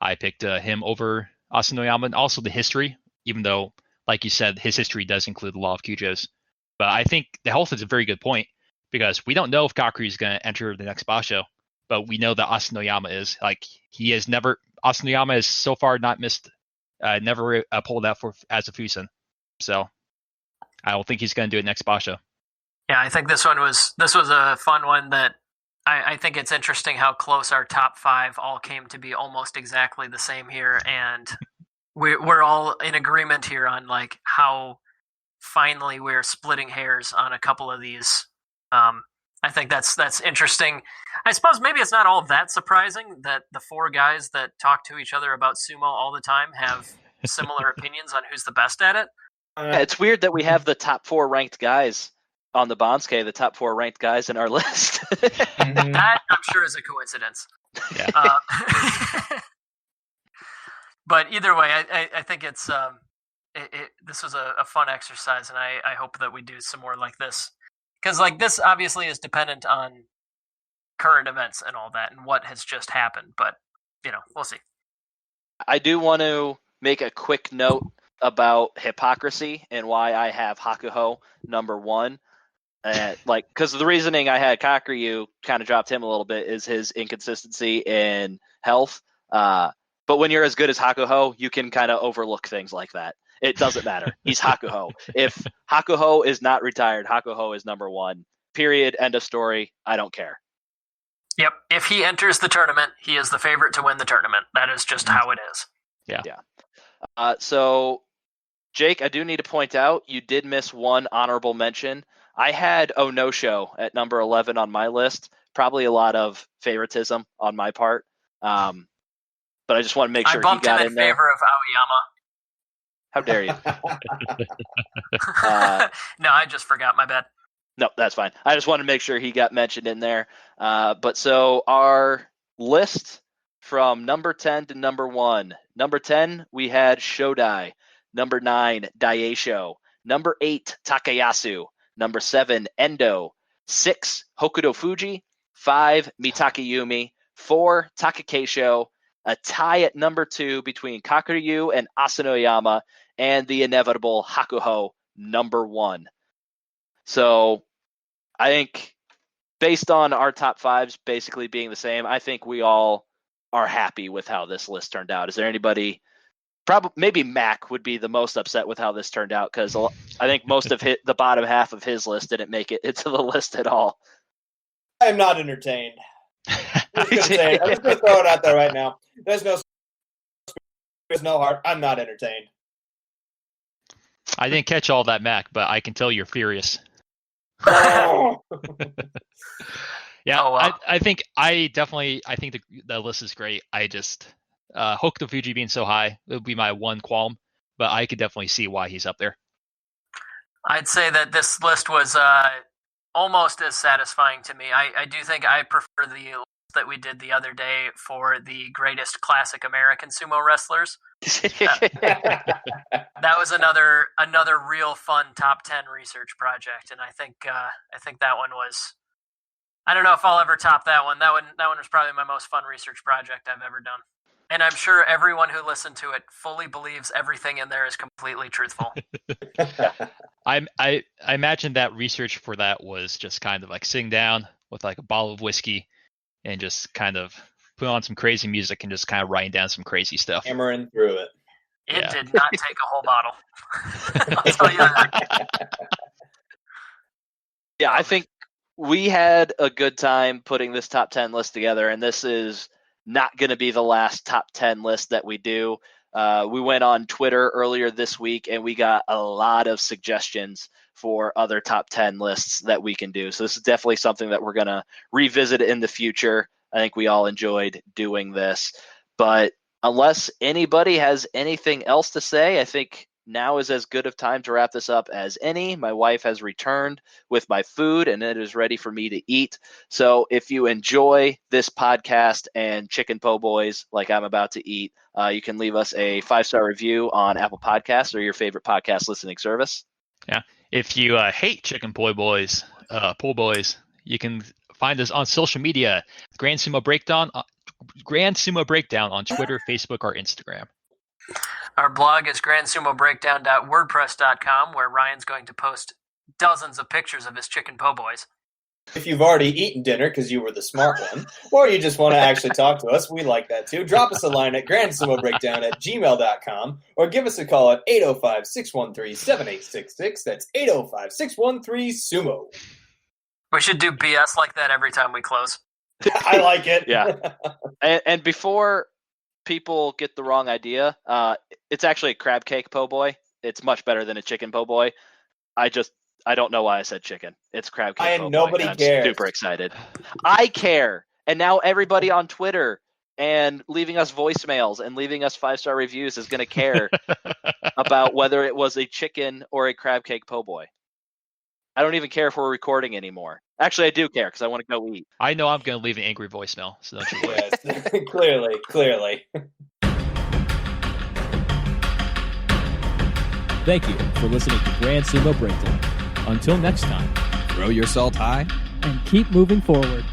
I picked him over Asanoyama, and also the history. Even though, like you said, his history does include the Law of Kujos. But I think the health is a very good point because we don't know if Kakuryu is going to enter the next Basho, but we know that Asanoyama is. Like Asanoyama has so far not missed, never pulled out as a Fusen. So I don't think he's going to do it next Basho. Yeah, I think this was a fun one that I think it's interesting how close our top 5 all came to be almost exactly the same here, and we're all in agreement here on like how finally we're splitting hairs on a couple of these. I think that's interesting. I suppose maybe it's not all that surprising that the 4 guys that talk to each other about sumo all the time have similar opinions on who's the best at it. Yeah, it's weird that we have the top 4 ranked guys on the Bonsuke, the top 4 ranked guys in our list. That I'm sure is a coincidence. Yeah. But either way, I think it's this was a fun exercise, and I hope that we do some more like this. Because like this obviously is dependent on current events and all that and what has just happened. But, we'll see. I do want to make a quick note about hypocrisy and why I have Hakuho number 1. Because the reasoning I had Kakuryu kind of dropped him a little bit is his inconsistency in health. But when you're as good as Hakuho, you can kind of overlook things like that. It doesn't matter. He's Hakuho. If Hakuho is not retired, Hakuho is number 1. Period. End of story. I don't care. Yep. If he enters the tournament, he is the favorite to win the tournament. That is just how it is. Yeah. So, Jake, I do need to point out you did miss one honorable mention. I had Oh No Show at number 11 on my list. Probably a lot of favoritism on my part. But I just want to make sure he got in there. I bumped him in favor of Aoyama. How dare you? No, I just forgot. My bad. No, that's fine. I just want to make sure he got mentioned in there. But so our list from number 10 to number 1. Number 10, we had Shodai. Number 9, Daisho. Number 8, Takayasu. Number 7, Endo. 6, Hokuto Fuji. 5, Mitakayumi. 4, Takakeisho. A tie at number 2 between Kakuryu and Asanoyama, and the inevitable Hakuho, number 1. So I think based on our top 5s basically being the same, I think we all are happy with how this list turned out. Is there anybody, probably maybe Mac would be the most upset with how this turned out, because I think most of the bottom half of his list didn't make it into the list at all. I am not entertained. I'm just going to throw it out there right now. There's no heart. I'm not entertained. I didn't catch all that, Mac, but I can tell you're furious. Oh. Yeah, Oh, wow. I think the list is great. I just Hokuto Fuji being so high, it would be my one qualm, but I could definitely see why he's up there. I'd say that this list was almost as satisfying to me. I do think I prefer the list that we did the other day for the greatest classic American sumo wrestlers. That was another real fun top 10 research project, and I think that one was. I don't know if I'll ever top that one. That one was probably my most fun research project I've ever done, and I'm sure everyone who listened to it fully believes everything in there is completely truthful. I imagine that research for that was just kind of like sitting down with like a bottle of whiskey and just kind of put on some crazy music and just kind of writing down some crazy stuff. Hammering through it. It did not take a whole bottle. I'll tell you that. Yeah, I think we had a good time putting this top 10 list together, and this is not going to be the last top 10 list that we do. We went on Twitter earlier this week, and we got a lot of suggestions for other top 10 lists that we can do. So this is definitely something that we're going to revisit in the future. I think we all enjoyed doing this. But unless anybody has anything else to say, I think now is as good of time to wrap this up as any. My wife has returned with my food, and it is ready for me to eat. So if you enjoy this podcast and chicken po' boys like I'm about to eat, you can leave us a 5-star review on Apple Podcasts or your favorite podcast listening service. Yeah. If you hate chicken po' boys, you can find us on social media. Grand Sumo Breakdown on Twitter, Facebook, or Instagram. Our blog is grandsumobreakdown.wordpress.com, where Ryan's going to post dozens of pictures of his chicken po' boys. If you've already eaten dinner because you were the smart one, or you just want to actually talk to us, we like that too. Drop us a line at grandsumobreakdown@gmail.com, or give us a call at 805-613-7866. That's 805-613-SUMO. We should do BS like that every time we close. I like it. Yeah. And before people get the wrong idea, it's actually a crab cake po' boy. It's much better than a chicken po' boy. I don't know why I said chicken. It's crab cake po' boy. Nobody cares. I'm super excited. I care. And now everybody on Twitter and leaving us voicemails and leaving us 5-star reviews is going to care about whether it was a chicken or a crab cake po' boy. I don't even care if we're recording anymore. Actually, I do care because I want to go eat. I know I'm going to leave an angry voicemail, so don't you worry. Yes, clearly. Thank you for listening to Grand Sumo Breakdown. Until next time, Throw your salt high. And keep moving forward.